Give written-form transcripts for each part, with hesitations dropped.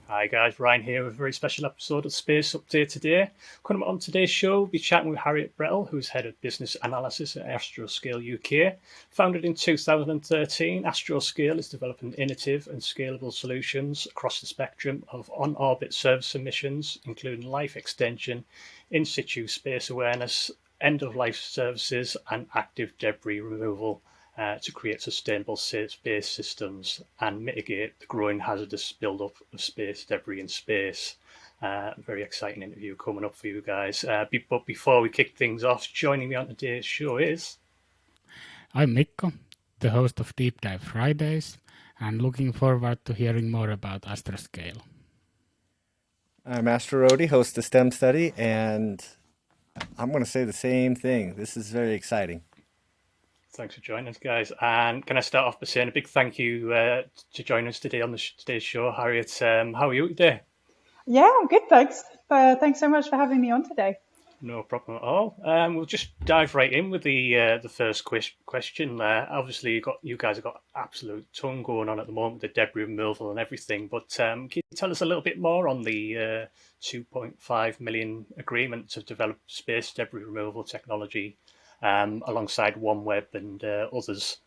Hi guys, Ryan here with a very special episode of Space Update today. Coming up on today's show, we'll be chatting with Harriet Brettle, who's Head of Business Analysis at Astroscale UK. Founded in 2013, Astroscale is developing innovative and scalable solutions across the spectrum of on-orbit service missions, including life extension, in situ space awareness, end-of-life services, and active debris removal to create sustainable space systems and mitigate the growing hazardous buildup of space debris in space. Very exciting interview coming up for you guys. But before we kick things off, joining me on today's show is... I'm Mikko, the host of Deep Dive Fridays, and looking forward to hearing more about Astroscale. I'm Astro Rodi, host of STEM Study, and I'm going to say the same thing. This is very exciting. Thanks for joining us, guys. And can I start off by saying a big thank you to join us today on today's show, Harriet. How are you today? Yeah, I'm good, thanks. Thanks so much for having me on today. No problem at all. We'll just dive right in with the first question there. Obviously, you guys have got absolute ton going on at the moment, the debris removal and everything. But can you tell us a little bit more on the 2.5 million agreement to develop space debris removal technology alongside OneWeb and others?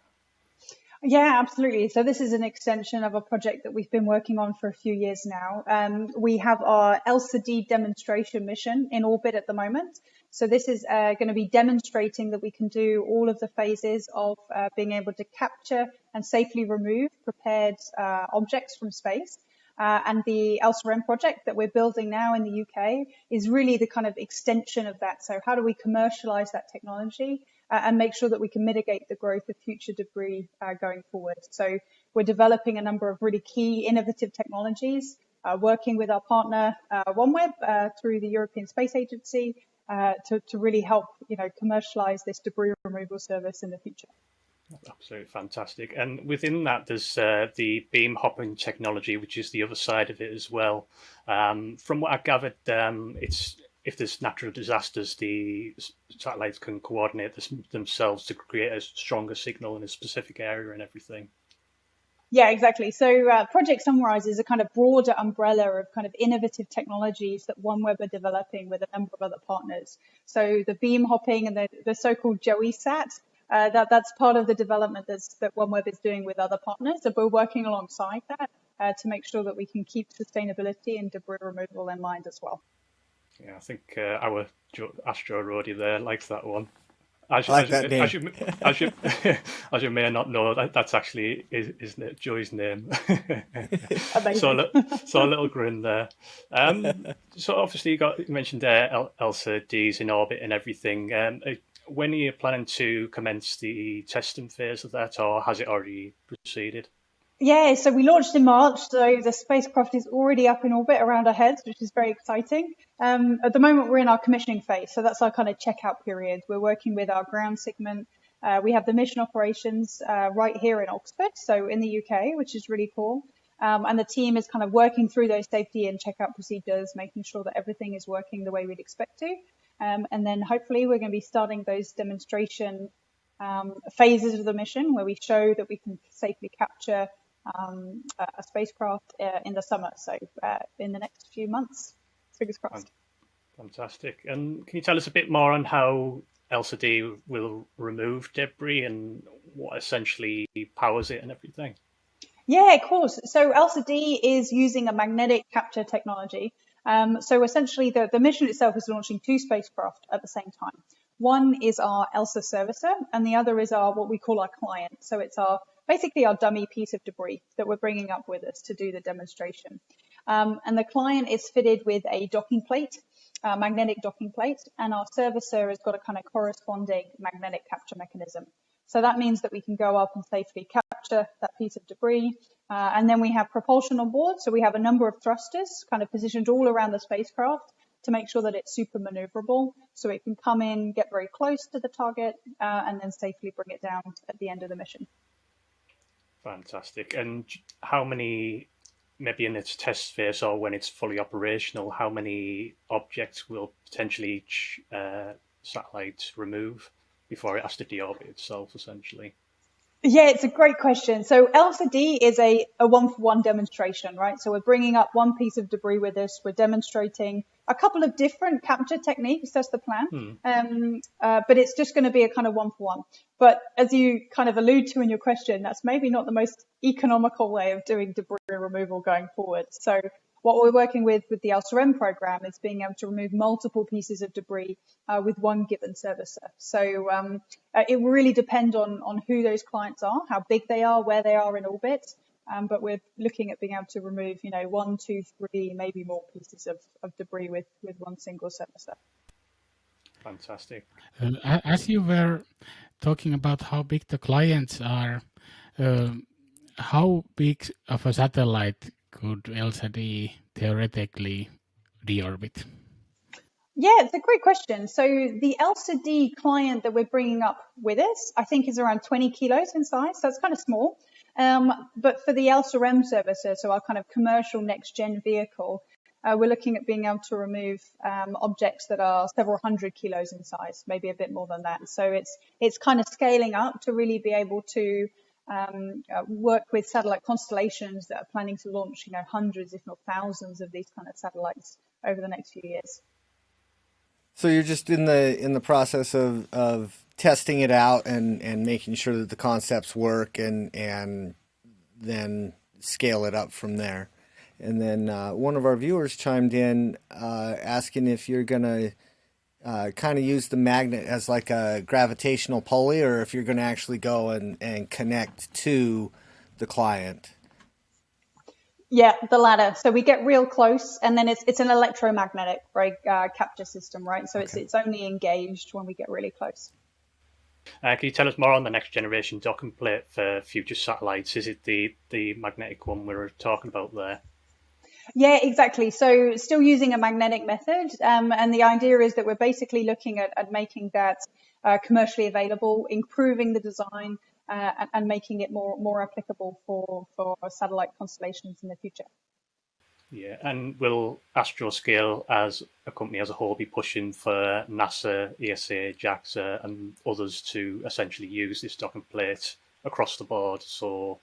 Yeah, absolutely. So this is an extension of a project that we've been working on for a few years now. We have our ELSA-d demonstration mission in orbit at the moment. So this is going to be demonstrating that we can do all of the phases of being able to capture and safely remove prepared objects from space. And the ELSA-M project that we're building now in the UK is really the kind of extension of that. So how do we commercialize that technology and make sure that we can mitigate the growth of future debris going forward? So we're developing a number of really key innovative technologies, working with our partner OneWeb through the European Space Agency to really help commercialize this debris removal service in the future. Absolutely fantastic. And within that, there's the beam hopping technology, which is the other side of it as well. From what I gathered, it's if there's natural disasters, the satellites can coordinate themselves to create a stronger signal in a specific area and everything. Yeah, exactly. So Project Sunrise is a kind of broader umbrella of kind of innovative technologies that OneWeb are developing with a number of other partners. So the beam hopping and the so-called ESAD, that's part of the development that OneWeb is doing with other partners. So we're working alongside that to make sure that we can keep sustainability and debris removal in mind as well. Yeah, I think our Astro Rodi there likes that one. I like that name. As you may not know, that's actually is Joy's name. So a little grin there. So obviously you mentioned ELSA-D's in orbit and everything. When are you planning to commence the testing phase of that, or has it already proceeded? Yeah, so we launched in March, so the spacecraft is already up in orbit around our heads, which is very exciting. At the moment, we're in our commissioning phase, so that's our kind of checkout period. We're working with our ground segment. We have the mission operations right here in Oxford, so in the UK, which is really cool. And the team is kind of working through those safety and checkout procedures, making sure that everything is working the way we'd expect to. And then hopefully we're going to be starting those demonstration phases of the mission where we show that we can safely capture a spacecraft in the summer, so in the next few months. Fingers crossed. Fantastic. And can you tell us a bit more on how ELSA-d will remove debris and what essentially powers it and everything? Yeah, of course. So ELSA-d is using a magnetic capture technology. So essentially the mission itself is launching two spacecraft at the same time. One is our ELSA servicer and the other is our what we call our client. So it's basically our dummy piece of debris that we're bringing up with us to do the demonstration. And the client is fitted with a docking plate, magnetic docking plate, and our servicer has got a kind of corresponding magnetic capture mechanism. So that means that we can go up and safely capture that piece of debris. And then we have propulsion on board. So we have a number of thrusters kind of positioned all around the spacecraft to make sure that it's super maneuverable. So it can come in, get very close to the target, and then safely bring it down at the end of the mission. Fantastic. And how many, maybe in its test phase or when it's fully operational, how many objects will potentially each satellite remove before it has to deorbit itself, essentially? Yeah, it's a great question. So ELSA-d is a one-for-one demonstration, right? So we're bringing up one piece of debris with us. We're demonstrating a couple of different capture techniques. That's the plan. But it's just going to be a kind of one-for-one. But as you kind of allude to in your question, that's maybe not the most economical way of doing debris removal going forward. So what we're working with the ELSA-M program is being able to remove multiple pieces of debris with one given servicer. So it will really depend on who those clients are, how big they are, where they are in orbit. But we're looking at being able to remove, 1, 2, 3, maybe more pieces of debris with one single servicer. Fantastic. As you were talking about how big the clients are, how big of a satellite could ELSA-d theoretically deorbit? Yeah, it's a great question. So the ELSA-d client that we're bringing up with us, I think is around 20 kilos in size. So it's kind of small. But for the ELSA-M servicer, so our kind of commercial next-gen vehicle, we're looking at being able to remove objects that are several hundred kilos in size, maybe a bit more than that. So it's kind of scaling up to really be able to work with satellite constellations that are planning to launch, hundreds, if not thousands, of these kind of satellites over the next few years. So you're just in the process of testing it out and making sure that the concepts work and then scale it up from there. And then one of our viewers chimed in asking if you're going to kind of use the magnet as like a gravitational pulley, or if you're going to actually go and connect to the client. Yeah, the latter. So we get real close, and then it's an electromagnetic capture system, right? So Okay. it's only engaged when we get really close. Can you tell us more on the next generation docking plate for future satellites? Is it the magnetic one we were talking about there? Yeah, exactly. So still using a magnetic method, and the idea is that we're basically looking at making that commercially available, improving the design, and making it more applicable for satellite constellations in the future. Yeah, and will Astroscale as a company as a whole be pushing for NASA, ESA, JAXA, and others to essentially use this docking plate across the board? So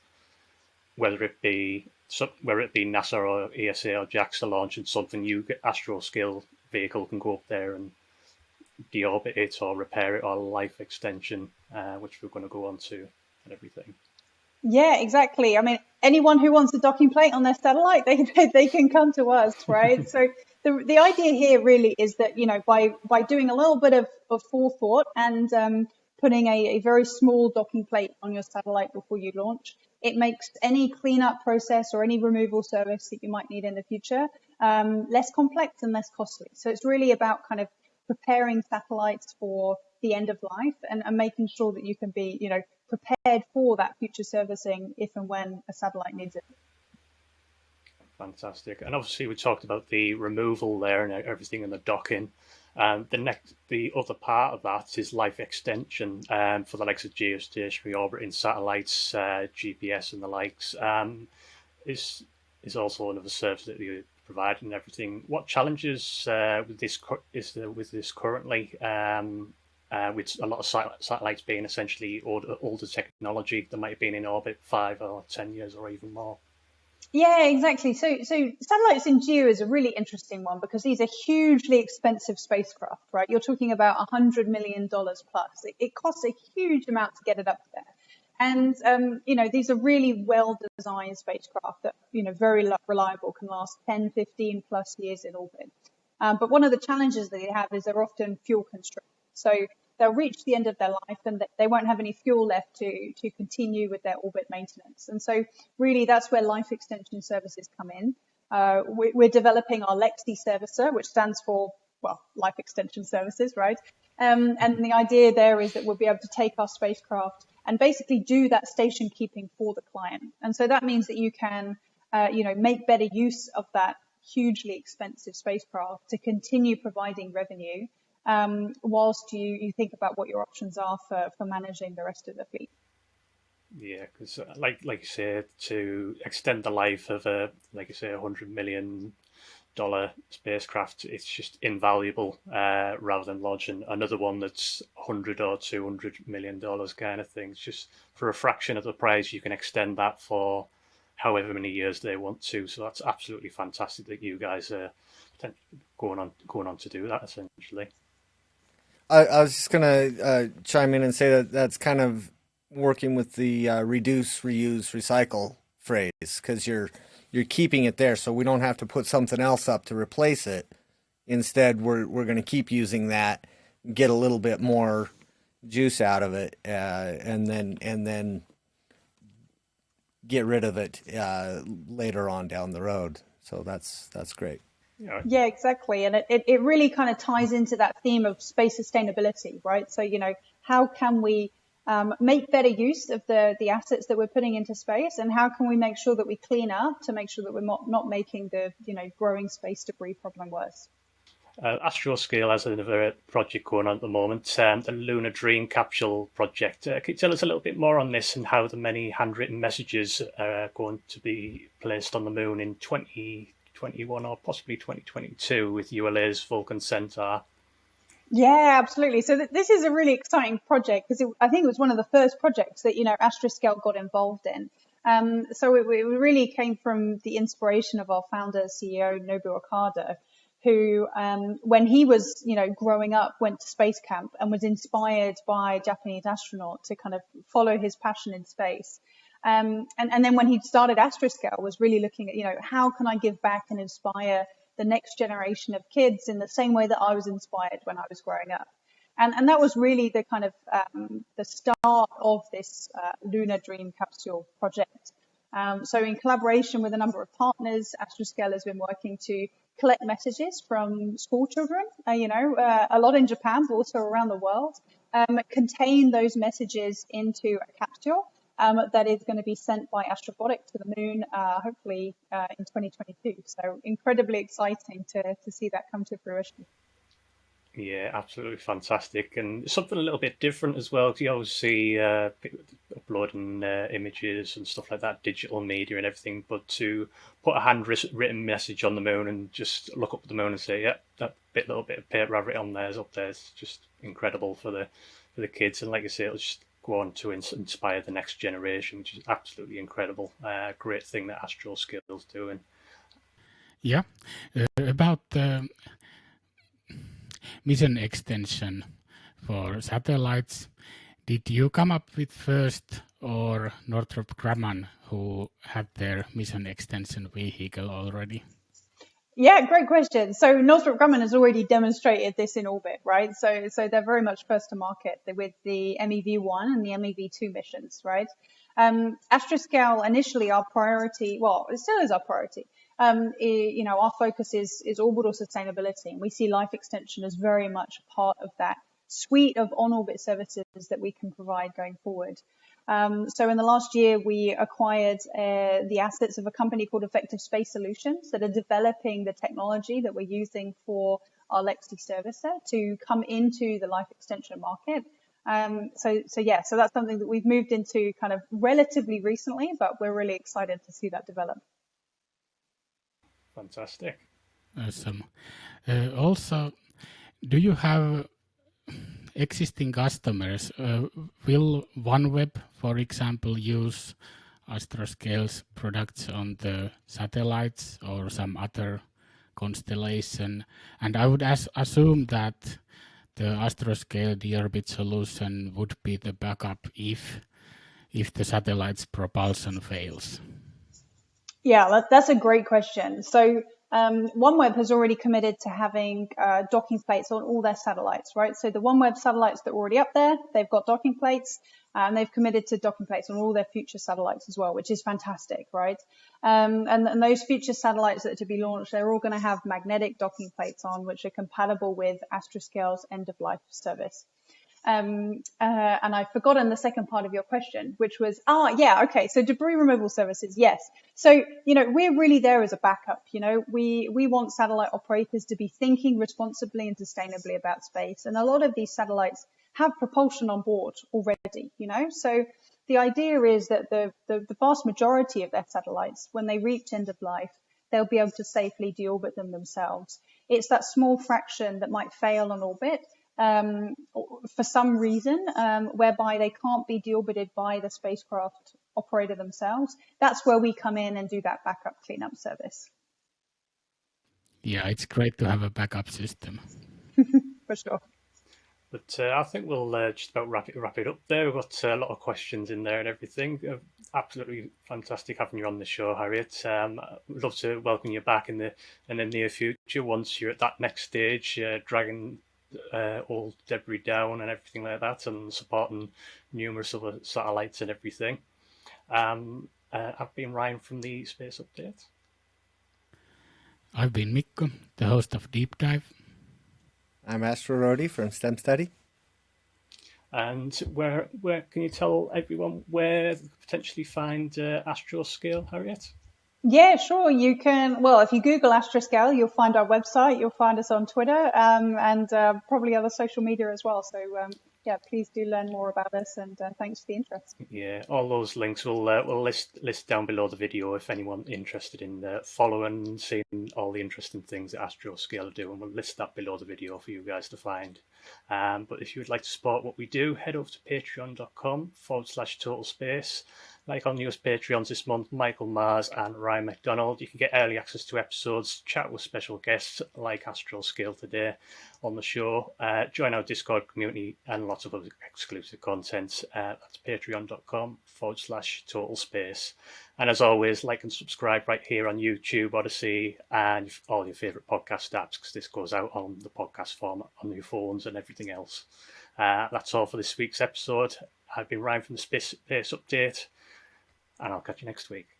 whether it be NASA or ESA or JAXA launching something, Astroscale vehicle can go up there and deorbit it or repair it or life extension, which we're going to go on to and everything. Yeah, exactly. I mean, anyone who wants a docking plate on their satellite, they can come to us, right? So the idea here really is that, by doing a little bit of forethought and putting a very small docking plate on your satellite before you launch, it makes any cleanup process or any removal service that you might need in the future less complex and less costly. So it's really about kind of preparing satellites for the end of life and making sure that you can be, prepared for that future servicing if and when a satellite needs it. Fantastic. And obviously we talked about the removal there and everything in the docking. The other part of that is life extension for the likes of geostationary orbiting satellites, GPS and the likes. Is also another service that you provide and everything. What challenges with this currently? With a lot of satellites being essentially older technology that might have been in orbit 5 or 10 years or even more. Yeah, exactly. So satellites in GEO is a really interesting one because these are hugely expensive spacecraft, right? You're talking about $100 million plus. It costs a huge amount to get it up there. And, these are really well-designed spacecraft that, very reliable, can last 10, 15 plus years in orbit. But one of the challenges that they have is they're often fuel constrained. So they'll reach the end of their life and they won't have any fuel left to continue with their orbit maintenance. And so really that's where life extension services come in. We're developing our LEXI servicer, which stands for, life extension services, right? And the idea there is that we'll be able to take our spacecraft and basically do that station keeping for the client. And so that means that you can, make better use of that hugely expensive spacecraft to continue providing revenue whilst you think about what your options are for managing the rest of the fleet. Yeah, because like you say, to extend the life of $100 million spacecraft, it's just invaluable rather than launching another one that's $100 or $200 million kind of thing. It's just for a fraction of the price, you can extend that for however many years they want to. So that's absolutely fantastic that you guys are going on to do that, essentially. I was just gonna chime in and say that that's kind of working with the reduce, reuse, recycle phrase, because you're keeping it there, so we don't have to put something else up to replace it. Instead, we're going to keep using that, get a little bit more juice out of it, and then get rid of it later on down the road. So that's great. Yeah, exactly. And it really kind of ties into that theme of space sustainability, right? So, how can we make better use of the assets that we're putting into space, and how can we make sure that we clean up to make sure that we're not making the growing space debris problem worse? Astroscale has another project going on at the moment, the Lunar Dream Capsule project. Can you tell us a little bit more on this and how the many handwritten messages are going to be placed on the moon in 2021 or possibly 2022 with ULA's full consent are? Yeah, absolutely. So this is a really exciting project because I think it was one of the first projects that, Astroscale got involved in. So it really came from the inspiration of our founder, CEO, Nobu Okada, who, when he was, growing up, went to space camp and was inspired by a Japanese astronaut to kind of follow his passion in space. And then when he started Astroscale, was really looking at, how can I give back and inspire the next generation of kids in the same way that I was inspired when I was growing up. And that was really the kind of the start of this Lunar Dream Capsule project. So in collaboration with a number of partners, Astroscale has been working to collect messages from school children, a lot in Japan, but also around the world, contain those messages into a capsule that is going to be sent by Astrobotic to the moon, hopefully in 2022. So incredibly exciting to see that come to fruition. Yeah, absolutely fantastic, and something a little bit different as well. You always see people uploading images and stuff like that, digital media and everything, but to put a handwritten message on the moon and just look up at the moon and say, "Yeah, that little bit of paper I've written on there is up there." It's just incredible for the kids, and like I say, it'll just go on to inspire the next generation, which is absolutely incredible. Great thing that Astroscale's doing. Yeah, about the mission extension for satellites, did you come up with first, or Northrop Grumman, who had their mission extension vehicle already? Yeah, great question. So Northrop Grumman has already demonstrated this in orbit, right? So they're very much first to market with the MEV-1 and the MEV-2 missions, right? Astroscale, initially our priority, well, it still is our priority. Our focus is orbital sustainability, and we see life extension as very much a part of that suite of on-orbit services that we can provide going forward. So in the last year, we acquired the assets of a company called Effective Space Solutions that are developing the technology that we're using for our LEXI servicer to come into the life extension market. So that's something that we've moved into kind of relatively recently, but we're really excited to see that develop. Fantastic. Awesome. Also, do you have existing customers? Will OneWeb, for example, use Astroscale's products on the satellites or some other constellation? And I would assume that the Astroscale deorbit solution would be the backup if the satellite's propulsion fails. Yeah, that's a great question. So OneWeb has already committed to having docking plates on all their satellites, right? So the OneWeb satellites that are already up there, they've got docking plates, and they've committed to docking plates on all their future satellites as well, which is fantastic, right? And those future satellites that are to be launched, they're all going to have magnetic docking plates on, which are compatible with Astroscale's end-of-life service. And I've forgotten the second part of your question, which was, okay. So debris removal services, yes. So, we're really there as a backup. We want satellite operators to be thinking responsibly and sustainably about space. And a lot of these satellites have propulsion on board already, So the idea is that the vast majority of their satellites, when they reach end of life, they'll be able to safely deorbit them themselves. It's that small fraction that might fail on orbit for some reason, whereby they can't be deorbited by the spacecraft operator themselves. That's where we come in and do that backup cleanup service. Yeah, it's great to have a backup system. For sure. But I think we'll just about wrap it up there. We've got a lot of questions in there and everything. Absolutely fantastic having you on the show, Harriet. I'd love to welcome you back in the near future once you're at that next stage, dragging all debris down and everything like that, and supporting numerous other satellites and everything. I've been Ryan from the Space Update. I've been Mikko, the host of Deep Dive. I'm Astro Rodi from STEM Study. And where can you tell everyone where they could potentially find Astroscale, Harriet? Yeah, sure. You can, well, if you Google Astroscale, you'll find our website, you'll find us on Twitter, and probably other social media as well. So, yeah, please do learn more about us, and thanks for the interest. Yeah, all those links we'll list down below the video if anyone interested in following and seeing all the interesting things that Astroscale do, and we'll list that below the video for you guys to find. But if you would like to support what we do, head over to patreon.com/total space. Like our newest Patreons this month, Michael Mars and Ryan McDonald. You can get early access to episodes, chat with special guests like Astroscale today on the show, join our Discord community, and lots of other exclusive content. That's patreon.com/total space. And as always, like and subscribe right here on YouTube, Odyssey, and all your favourite podcast apps, because this goes out on the podcast format on your phones and everything else. That's all for this week's episode. I've been Ryan from the Space Update, and I'll catch you next week.